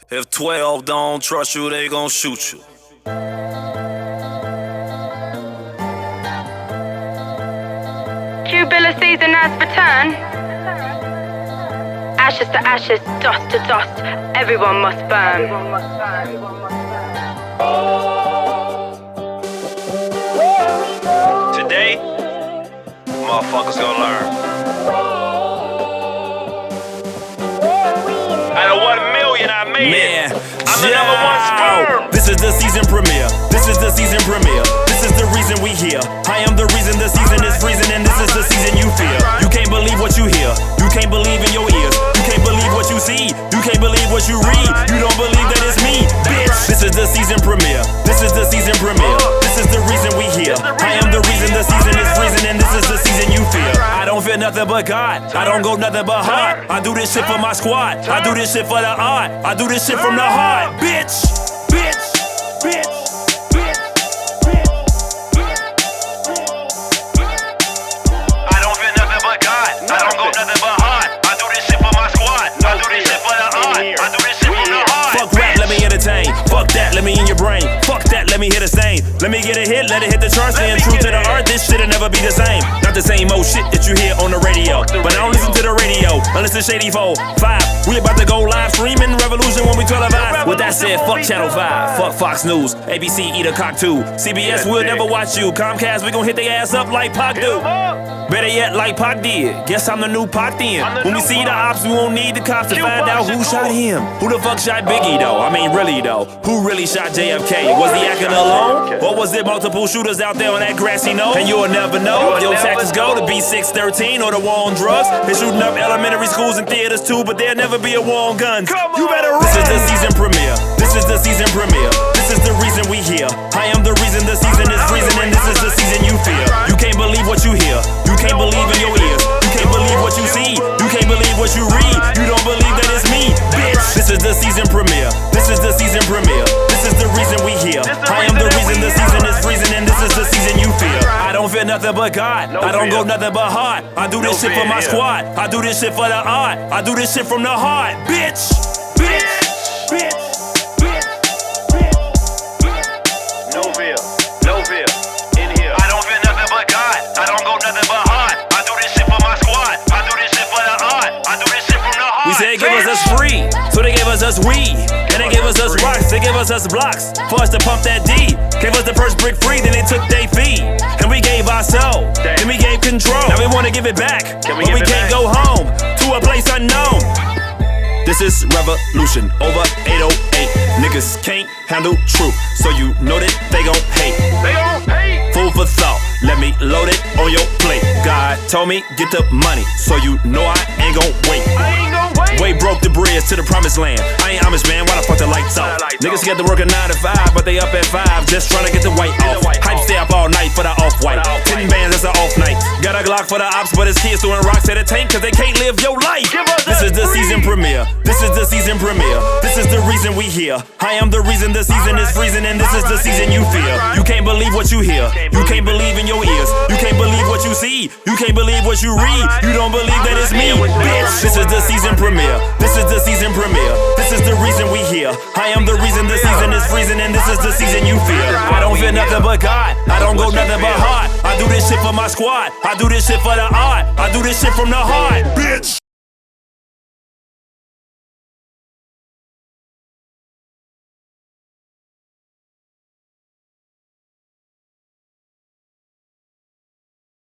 If 12 don't trust you, they gon' shoot you. Billah season has returned. Ashes to ashes, dust to dust, everyone must burn. Today, motherfuckers gonna learn. Out of 1 million, I made it. I'm the #1 sperm. This is the season premiere. This is the season premiere. This is the reason we here. I am the reason the season is freezing, and this is the season you feel. You can't believe what you hear. You can't believe in your ears. You can't believe what you see. You can't believe what you read. You don't believe that it's me, bitch. This is the season premiere. This is the season premiere. This is the reason we here. I am the reason the season is freezing, and this is the season you feel. I don't feel nothing but God. I don't go nothing but hard. I do this shit for my squad. I do this shit for the art. I do this shit from the heart, bitch. Bitch. Bitch. Fuck that, let me in your brain. Fuck that, let me hit a stain. Let me get a hit, let it hit the charts. Staying true to the art, this shit'll never be the same. Not the same old shit that you hear on the radio. But I don't listen to the radio unless it's Shady 4, 5. We about to go live streaming revolution when we televise. With that said, fuck Channel 5, fuck Fox News, ABC eat a cock too. CBS will never watch you. Comcast, we gon' hit their ass up like Pac do. Better yet, like Pac did. Guess I'm the new Pac then. When we see the ops, we won't need the cops to find out who shot him. Who the fuck shot Biggie though? I mean really though. Who really shot JFK? Was he acting alone? Or was it multiple shooters out there on that grassy knoll? And you'll never know. Your tactics go to B613 or the war on drugs. They're shooting up elementary schools and theaters too, but there'll never be a war on guns. You better run. This is the season premiere. This is the season premiere. This is the reason we here. I am the reason the season is freezing, and this is the season you feel. You can't believe what you hear. You can't believe in your ears. You can't believe what you see. You can't believe what you read. You don't believe that it's me, bitch. This is the season premiere. This is the season premiere. This is the reason we here. I am the reason the season is freezing, and this is the season you feel. I don't feel nothing but God. I don't go nothing but hard. I do this shit for my squad. I do this shit for the art. I do this shit from the heart, bitch. Bitch. Bitch. We said give us free, so they gave us weed, and they gave us rocks, they gave us blocks for us to pump that D. Gave us the first brick free, then they took their fee, and we gave our soul, then we gave control. Now we wanna give it back, but we can't go home to a place unknown. This is revolution over 808. Niggas can't handle truth, so you know that they gon' hate. They gon' hate. Food for thought, let me load it on your plate. God told me get the money, so you know I ain't gon' wait. Way broke the bridge to the promised land. I ain't Amish, man, why the fuck the lights off? Niggas get to work at 9 to 5, but they up at 5, just trying to get the white off. Hype stay up all night for the off-white. 10 bands, that's an off night. Got a Glock for the ops, but his kids throwing rocks at a tank, cause they can't live your life. This is the season premiere. This is the season premiere. This is the reason we here. I am the reason the season is freezing, and this is the season you feel. You can't believe what you hear. You can't believe in your ears. You can't believe what you see. You can't believe what you read. You don't believe that it's me, bitch. This is the season premiere. This is the season premiere. This is the reason we here. I am the reason the season is freezing, and this is the season you feel. I don't feel nothing but God. I don't go nothing but hard. I do this shit for my squad. I do this shit for the art. I do this shit from the heart, bitch.